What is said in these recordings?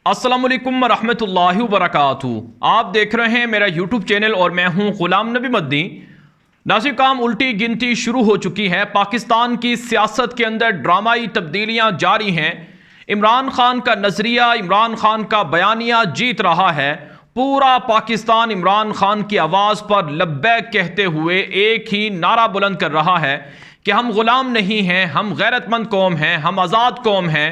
अस्सलामुअलैकुम रहमतुल्लाहि व बरकातुहू। आप देख रहे हैं मेरा यूट्यूब चैनल और मैं हूं गुलाम नबी मद्दी। नाज़रीन काम उल्टी गिनती शुरू हो चुकी है। पाकिस्तान की सियासत के अंदर ड्रामाई तब्दीलियां जारी हैं। इमरान खान का नजरिया, इमरान खान का बयानिया जीत रहा है। पूरा पाकिस्तान इमरान खान की आवाज़ पर लब्बैक कहते हुए एक ही नारा बुलंद कर रहा है कि हम गुलाम नहीं हैं, हम गैरतमंद कौम हैं, हम आज़ाद कौम हैं।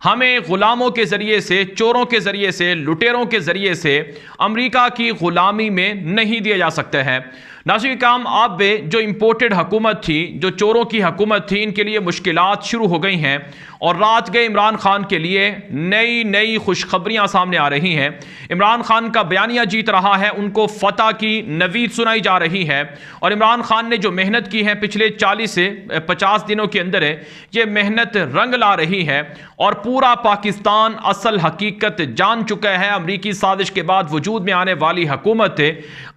हमें गुलामों के ज़रिए से, चोरों के ज़रिए से, लुटेरों के ज़रिए से अमेरिका की ग़ुलामी में नहीं दिया जा सकता है। नाज़रीन काम अब जो इम्पोर्टेड हुकूमत थी, जो चोरों की हुकूमत थी, इनके लिए मुश्किलात शुरू हो गई हैं और रात गए इमरान खान के लिए नई नई खुशखबरियाँ सामने आ रही हैं। इमरान खान का बयानिया जीत रहा है, उनको फतह की नवीद सुनाई जा रही है और इमरान खान ने जो मेहनत की है पिछले 40 से 50 दिनों के अंदर है, ये मेहनत रंग ला रही है और पूरा पाकिस्तान असल हकीकत जान चुका है। अमरीकी साजिश के बाद वजूद में आने वाली हुकूमत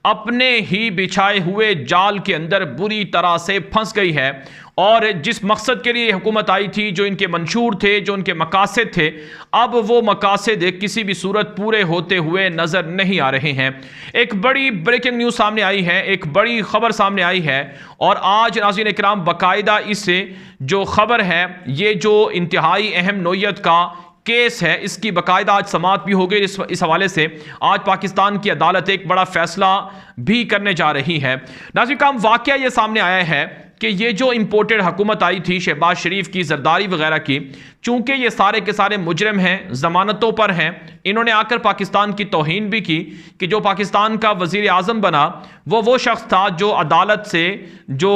अपने ही बिछाए हुए जाल के अंदर बुरी तरह से फंस गई है और जिस मकसद के लिए हुकूमत आई थी, जो इनके मंशूर थे, जो उनके मकासद थे, अब वो मकासद किसी भी सूरत पूरे होते हुए नज़र नहीं आ रहे हैं। एक बड़ी ब्रेकिंग न्यूज़ सामने आई है, एक बड़ी खबर सामने आई है और आज नाज़रीन इकराम बाकायदा इससे जो खबर है, ये जो इंतहाई अहम नोयत का केस है, इसकी बाकायदा आज समाअत भी हो गई। इस हवाले से आज पाकिस्तान की अदालत एक बड़ा फैसला भी करने जा रही है। नाज़रीन काम वाक़या ये सामने आया है कि ये जो इम्पोर्टेड हुकूमत आई थी शहबाज शरीफ की, जरदारी वगैरह की, चूंकि ये सारे के सारे मुजरिम हैं, ज़मानतों पर हैं, इन्होंने आकर पाकिस्तान की तौहीन भी की कि जो पाकिस्तान का वज़ीर आज़म बना वो शख्स था जो अदालत से जो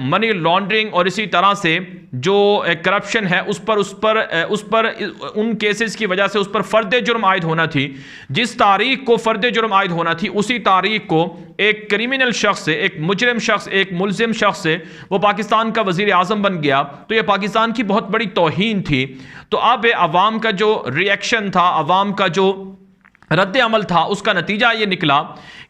मनी लॉन्ड्रिंग और इसी तरह से जो करप्शन है उस पर उन केसेस की वजह से उस पर फ़र्द जुर्म आयद होना थी। जिस तारीख को फ़र्द जुर्म आयद होना थी उसी तारीख को एक क्रिमिनल शख्स से, एक मुजरिम शख्स, एक मुल्जिम शख्स से वो पाकिस्तान का वज़ीर आज़म बन गया। तो ये पाकिस्तान की बहुत बड़ी तौहीन थी। तो अब अवाम का जो रिएक्शन था, अवाम का जो रद्द अमल था, उसका नतीजा ये निकला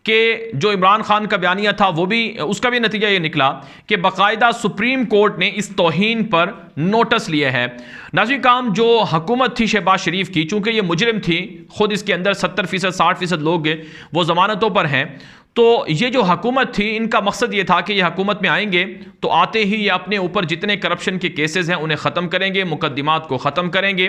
कि जो इमरान खान का बयानिया था वो भी, उसका भी नतीजा ये निकला कि बाकायदा सुप्रीम कोर्ट ने इस तौहीन पर नोटिस लिए है। नाज़रीन काम जो हुकूमत थी शहबाज शरीफ की, चूंकि ये मुजरिम थी, खुद इसके अंदर 70% 60% लोग वो ज़मानतों पर हैं, तो ये जो हुकूमत थी, इनका मकसद ये था कि ये हुकूमत में आएंगे तो आते ही ये अपने ऊपर जितने करप्शन के केसेस हैं उन्हें ख़त्म करेंगे, मुकदमात को ख़त्म करेंगे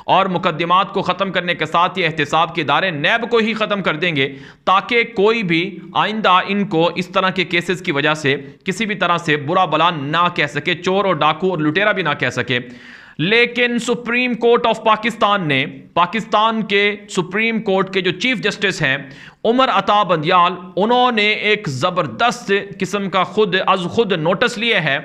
और मुकदमात को ख़त्म करने के साथ ये एहतिसाब के इदारे नैब को ही ख़त्म कर देंगे ताकि कोई भी आइंदा इनको इस तरह के केसेस की वजह से किसी भी तरह से बुरा भला ना कह सके, चोर और डाकू और लुटेरा भी ना कह सके। लेकिन सुप्रीम कोर्ट ऑफ पाकिस्तान ने, पाकिस्तान के सुप्रीम कोर्ट के जो चीफ जस्टिस हैं उमर अता बंदियाल, उन्होंने एक ज़बरदस्त किस्म का खुद नोटिस लिए है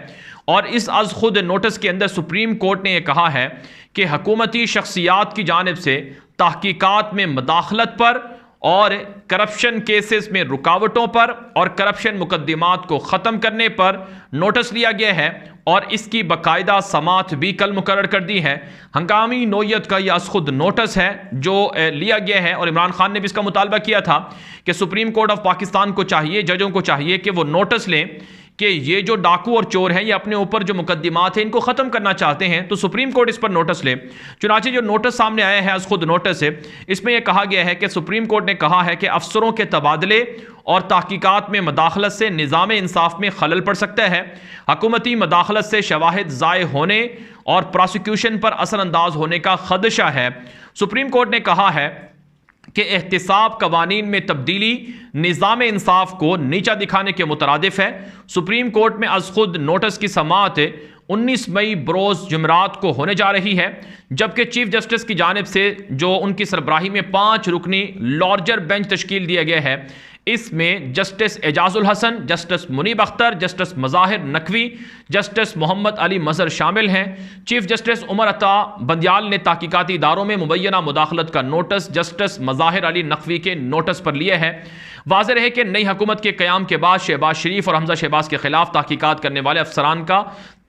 और इस खुद नोटिस के अंदर सुप्रीम कोर्ट ने यह कहा है कि हुकूमती शख्सियात की जानिब से तहकीकात में मदाखलत पर और करप्शन केसेस में रुकावटों पर और करप्शन मुकदमात को ख़त्म करने पर नोटिस लिया गया है और इसकी बाकायदा समाअत भी कल मुकर्रर कर दी है। हंगामी नोयत का यह खुद नोटिस है जो लिया गया है और इमरान खान ने भी इसका मुतालबा किया था कि सुप्रीम कोर्ट ऑफ पाकिस्तान को चाहिए, जजों को चाहिए कि वो नोटिस लें कि ये जो डाकू और चोर हैं ये अपने ऊपर जो मुकदमात हैं इनको ख़त्म करना चाहते हैं, तो सुप्रीम कोर्ट इस पर नोटिस ले। चुनांचे जो नोटिस सामने आया है खुद नोटिस है, इसमें यह कहा गया है कि सुप्रीम कोर्ट ने कहा है कि अफसरों के तबादले और तहकीकात में मदाखलत से निज़ाम इंसाफ में खलल पड़ सकता है। हुकूमती मदाखलत से शवाहिद ज़ाय होने और प्रोसिक्यूशन पर असरअंदाज होने का खदशा है। सुप्रीम कोर्ट ने कहा है कि एहतिसाब कवानीन में तब्दीली निज़ाम इंसाफ को नीचा दिखाने के मुतरादिफ है। सुप्रीम कोर्ट में अज खुद नोटिस की समाअत 19 मई बरोज़ जुमरात को होने जा रही है, जबकि चीफ जस्टिस की जानिब से जो उनकी सरबराही में 5 रुकनी लार्जर बेंच तश्कील दिया गया है, इसमें justice Ejazul Hasan, justice Munib Akhtar, justice Mazahir Naqvi, justice Mohammad Ali Mazhar शामिल हैं। चीफ जस्टिस उमर अता बंदियाल ने तहकीकाती इदारों में मुबैना मुदाखलत का नोटिस जस्टिस मज़ाहिर अली नकवी के नोटिस पर लिया है। वाज़ेह है कि नई हुकूमत के क़याम के बाद शहबाज शरीफ और हमजा शहबाज के खिलाफ तहकीकात करने वाले अफसरान का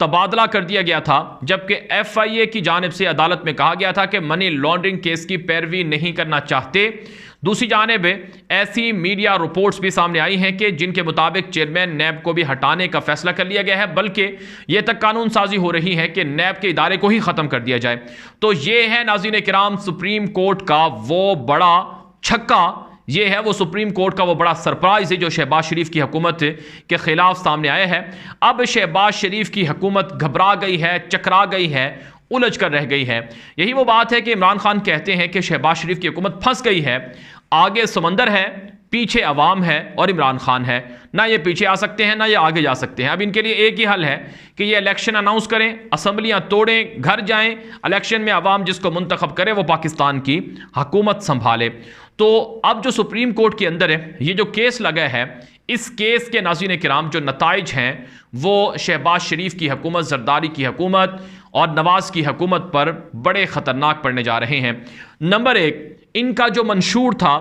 तबादला कर दिया गया था, जबकि FIA की जानिब से अदालत में कहा गया था कि मनी लॉन्ड्रिंग केस की पैरवी नहीं करना चाहते। दूसरी जानिब ऐसी मीडिया रिपोर्ट्स भी सामने आई हैं कि जिनके मुताबिक चेयरमैन नैब को भी हटाने का फैसला कर लिया गया है, बल्कि यह तक कानून साजी हो रही है कि नैब के इदारे को ही ख़त्म कर दिया जाए। तो ये है नाज़रीन किराम सुप्रीम कोर्ट का वो बड़ा छक्का, ये है वो सुप्रीम कोर्ट का वो बड़ा सरप्राइज है जो शहबाज शरीफ की हुकूमत के खिलाफ सामने आया है। अब शहबाज शरीफ की हुकूमत घबरा गई है, चकरा गई है, उलझ कर रह गई है। यही वो बात है कि इमरान खान कहते हैं कि शहबाज शरीफ की हुकूमत फंस गई है, आगे समंदर है, पीछे अवाम है और इमरान खान है, ना ये पीछे आ सकते हैं ना ये आगे जा सकते हैं। अब इनके लिए एक ही हल है कि ये इलेक्शन अनाउंस करें, असम्बलियां तोड़ें, घर जाएं, इलेक्शन में अवाम जिसको मुंतखब करे वो पाकिस्तान की हुकूमत संभाले। तो अब जो सुप्रीम कोर्ट के अंदर है ये जो केस लगा है, इस केस के नाज़रीन किराम जो नताइज हैं वो शहबाज शरीफ की हुकूमत, जरदारी की हुकूमत और नवाज की हुकूमत पर बड़े ख़तरनाक पड़ने जा रहे हैं। नंबर एक, इनका जो मंशूर था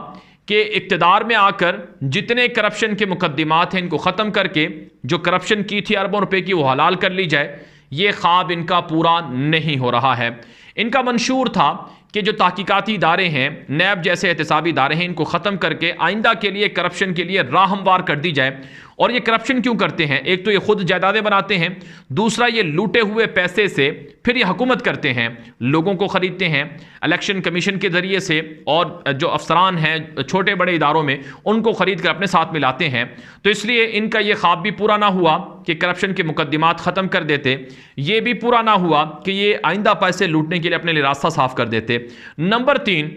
कि इक़्तिदार में आकर जितने करप्शन के मुकद्दमात हैं इनको ख़त्म करके जो करप्शन की थी अरबों रुपए की वो हलाल कर ली जाए, ये ख्वाब इनका पूरा नहीं हो रहा है। इनका मंशूर था कि जो तहकीकाती इदारे हैं, नैब जैसे एहतसाबी इदारे हैं, इनको ख़त्म करके आइंदा के लिए करप्शन के लिए राह हमवार कर दी जाए। और ये करप्शन क्यों करते हैं? एक तो ये खुद जायदादें बनाते हैं, दूसरा ये लूटे हुए पैसे से फिर ये हुकूमत करते हैं, लोगों को ख़रीदते हैं इलेक्शन कमीशन के ज़रिए से, और जो अफसरान हैं छोटे बड़े इदारों में उनको ख़रीद कर अपने साथ मिलाते हैं। तो इसलिए इनका ये ख्वाब भी पूरा ना हुआ कि करप्शन के मुकद्दमात ख़त्म कर देते, ये भी पूरा ना हुआ कि ये आइंदा पैसे लूटने के लिए अपने लिए रास्ता साफ कर देते। नंबर 3,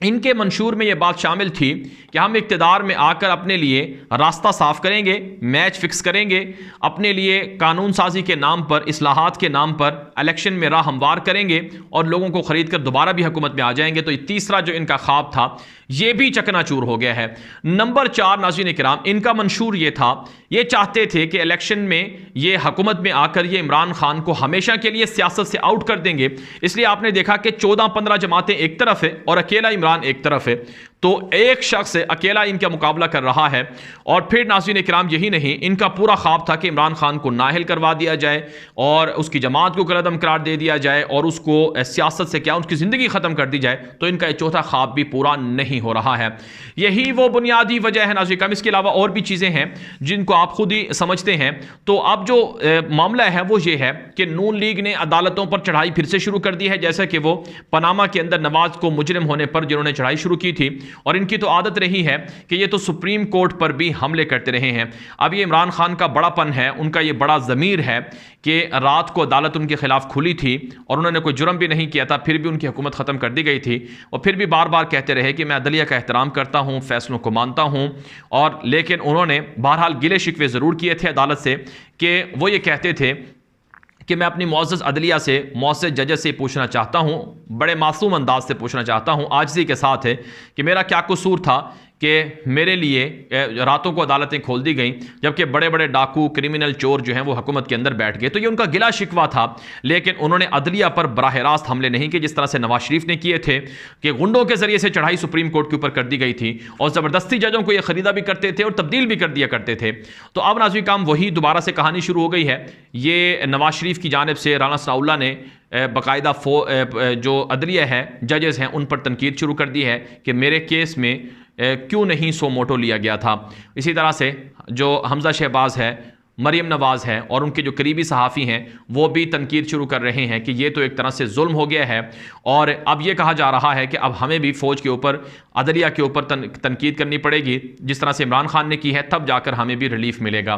इनके मंशूर में यह बात शामिल थी कि हम इक़्तिदार में आकर अपने लिए रास्ता साफ करेंगे, मैच फिक्स करेंगे, अपने लिए कानून साजी के नाम पर, इस्लाहात के नाम पर इलेक्शन में राह हमवार करेंगे और लोगों को ख़रीद कर दोबारा भी हुकूमत में आ जाएंगे। तो तीसरा जो इनका ख्वाब था ये भी चकनाचूर हो गया है। नंबर 4 नाज़रीन किराम, इनका मंशूर ये था, ये चाहते थे कि इलेक्शन में ये हुकूमत में आकर ये इमरान खान को हमेशा के लिए सियासत से आउट कर देंगे। इसलिए आपने देखा कि 14-15 जमातें एक तरफ है और अकेला इमरान एक तरफ है, तो एक शख्स अकेला इनका मुकाबला कर रहा है। और फिर नाज़रीन किराम यही नहीं, इनका पूरा ख्वाब था कि इमरान खान को नाअहल करवा दिया जाए और उसकी जमात को कलअदम करार दे दिया जाए और उसको सियासत से क्या उसकी ज़िंदगी ख़त्म कर दी जाए। तो इनका ये चौथा ख्वाब भी पूरा नहीं हो रहा है। यही वो बुनियादी वजह है नाज़रीन किराम। इसके अलावा और भी चीज़ें हैं जिनको आप खुद ही समझते हैं। तो अब जो मामला है वो ये है कि नून लीग ने अदालतों पर चढ़ाई फिर से शुरू कर दी है, जैसे कि वो पनामा के अंदर नवाज को मुजरिम होने पर जिन्होंने चढ़ाई शुरू की थी, और इनकी तो आदत रही है कि ये तो सुप्रीम कोर्ट पर भी हमले करते रहे हैं। अब ये इमरान खान का बड़ापन है, उनका ये बड़ा ज़मीर है कि रात को अदालत उनके खिलाफ खुली थी और उन्होंने कोई जुर्म भी नहीं किया था, फिर भी उनकी हुकूमत ख़त्म कर दी गई थी, और फिर भी बार बार कहते रहे कि मैं अदलिया का एहतराम करता हूँ, फैसलों को मानता हूँ। और लेकिन उन्होंने बहरहाल गिले शिकवे ज़रूर किए थे अदालत से कि वो ये कहते थे कि मैं अपनी मुअज़्ज़ज़ अदलिया से, मुअज़्ज़ज़ जजेस से पूछना चाहता हूँ, बड़े मासूम अंदाज से पूछना चाहता हूँ, आजिज़ी के साथ है कि मेरा क्या कसूर था कि मेरे लिए रातों को अदालतें खोल दी गई, जबकि बड़े बड़े डाकू, क्रिमिनल, चोर जो हैं वो हुकूमत के अंदर बैठ गए। तो ये उनका गिला शिकवा था, लेकिन उन्होंने अदलिया पर बराह रास्त हमले नहीं किए जिस तरह से नवाज शरीफ ने किए थे कि गुंडों के जरिए से चढ़ाई सुप्रीम कोर्ट के ऊपर कर दी गई थी और ज़बरदस्ती जजों को ये ख़रीदा भी करते थे और तब्दील भी कर दिया करते थे। तो अब नाज़रीन काम वही दोबारा से कहानी शुरू हो गई है। ये नवाज शरीफ की जानिब से राना सनाउल्लाह ने बाकायदा जो अदलिया है, जजेस हैं, उन पर तनकीद शुरू कर दी है कि मेरे केस में क्यों नहीं सो मोटो लिया गया था। इसी तरह से जो हमजा शहबाज है, मरियम नवाज़ है और उनके जो करीबी सहाफ़ी हैं वो भी तनकीद शुरू कर रहे हैं कि ये तो एक तरह से जुल्म हो गया है। और अब ये कहा जा रहा है कि अब हमें भी फ़ौज के ऊपर, अदलिया के ऊपर तनकीद करनी पड़ेगी, जिस तरह से इमरान खान ने की है, तब जाकर हमें भी रिलीफ मिलेगा।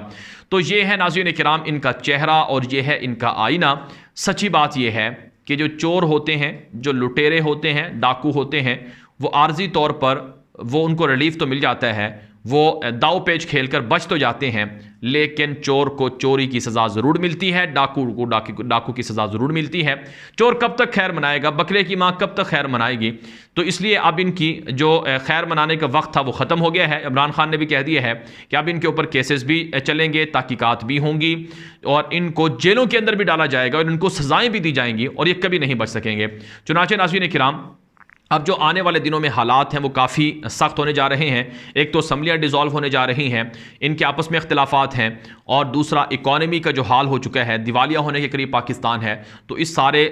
तो ये है नाज़रीन किराम इनका चेहरा और ये है इनका आईना। सच्ची बात यह है कि जो चोर होते हैं, जो लुटेरे होते हैं, डाकू होते हैं, वो आर्जी तौर पर वो उनको रिलीफ तो मिल जाता है, वो दाव पेच खेलकर बच तो जाते हैं, लेकिन चोर को चोरी की सज़ा ज़रूर मिलती है, डाकू को डाकू की सज़ा ज़रूर मिलती है। चोर कब तक खैर मनाएगा, बकरे की माँ कब तक खैर मनाएगी। तो इसलिए अब इनकी जो खैर मनाने का वक्त था वो ख़त्म हो गया है। इमरान खान ने भी कह दिया है कि अब इनके ऊपर केसेस भी चलेंगे, तहकीकात भी होंगी और इनको जेलों के अंदर भी डाला जाएगा और इनको सज़ाएँ भी दी जाएंगी और ये कभी नहीं बच सकेंगे। चुनाचे नाज़रीन किराम, अब जो आने वाले दिनों में हालात हैं वो काफ़ी सख्त होने जा रहे हैं। एक तो असम्बलियाँ डिज़ोल्व होने जा रही हैं, इनके आपस में इख्तिलाफ़ात हैं, और दूसरा इकॉनमी का जो हाल हो चुका है, दिवालिया होने के करीब पाकिस्तान है। तो इस सारे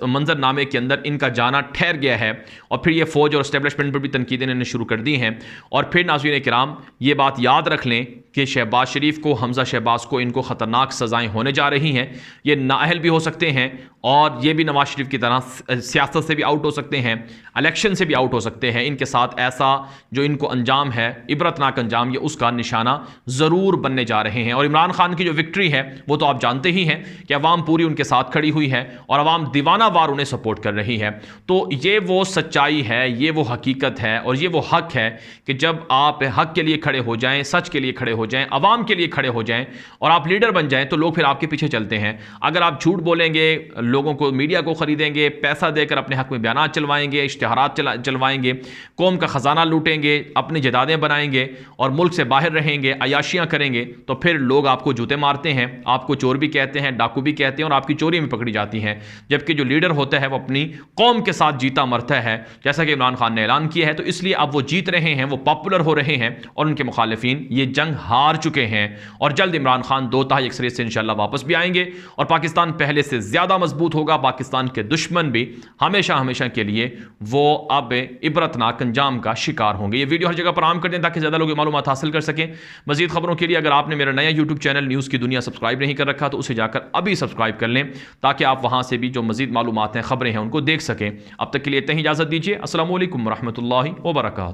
मंजरनामे के अंदर इनका जाना ठहर गया है, और फिर ये फ़ौज और इस्टेब्लिशमेंट पर भी तनकीदें इन्होंने शुरू कर दी हैं। और फिर नाज़रीन किराम ये बात याद रख लें कि शहबाज शरीफ को, हमज़ा शहबाज को, इनको ख़तरनाक सज़ाएँ होने जा रही हैं। ये नाअहल भी हो सकते हैं, और ये भी नवाज शरीफ की तरह सियासत से भी आउट हो सकते हैं, इलेक्शन से भी आउट हो सकते हैं। इनके साथ ऐसा जो इनको अंजाम है, इबरतनाक अंजाम, ये उसका निशाना ज़रूर बनने जा रहे हैं। और इमरान खान की जो विक्ट्री है वो तो आप जानते ही हैं कि अवाम पूरी उनके साथ खड़ी हुई है, और अवाम दीवाना वार उन्हें सपोर्ट कर रही है। तो ये वो सच्चाई है, ये वो हकीकत है, और ये वो हक है कि जब आप हक के लिए खड़े हो जाएं, सच के लिए खड़े हो जाएं, अवाम के लिए खड़े हो जाएं, और आप लीडर बन जाएं, तो लोग फिर आपके पीछे चलते हैं। अगर आप झूठ बोलेंगे, लोगों को, मीडिया को खरीदेंगे, पैसा देकर अपने हक में बयान चलवाएंगे, इश्तिहारात चलवाएंगे, कौम का ख़जाना लूटेंगे, अपनी जदादें बनाएंगे, और मुल्क से बाहर रहेंगे, अयाशियाँ करेंगे, तो फिर लोग आपको जूते मारते हैं, आपको चोर भी कहते हैं, डाकू भी कहते हैं, और आपकी चोरी में पकड़ी जाती हैं। जबकि जो लीडर होता है वो अपनी कौम के साथ जीता मरता है, जैसा कि इमरान खान ने ऐलान किया है। तो इसलिए अब वो जीत रहे हैं, वो पॉपुलर हो रहे हैं, और उनके मुखालिफिन ये जंग हार चुके हैं। और जल्द इमरान खान दो तह एक सिरे से इंशाल्लाह वापस भी आएंगे, और पाकिस्तान पहले से ज़्यादा मजबूत होगा। पाकिस्तान के दुश्मन भी हमेशा हमेशा के लिए वो अब इबरतनाक अंजाम का शिकार होंगे। ये वीडियो हर जगह पर आम कर दें ताकि ज़्यादा लोग मालूमात हासिल कर सकें। मजीद खबरों के लिए अगर आपने मेरा नया यूट्यूब चैनल न्यूज़ की दुनिया सब्सक्राइब नहीं कर रखा तो उसे जाकर अभी सब्सक्राइब कर लें, ताकि आप वहाँ से भी जो मजीद मालूमात हैं, खबरें हैं, उनको देख सकें। अब तक के लिए इतनी इजाज़त दीजिए। अस्सलामु अलैकुम रहमतुल्लाहि व बरकातहू।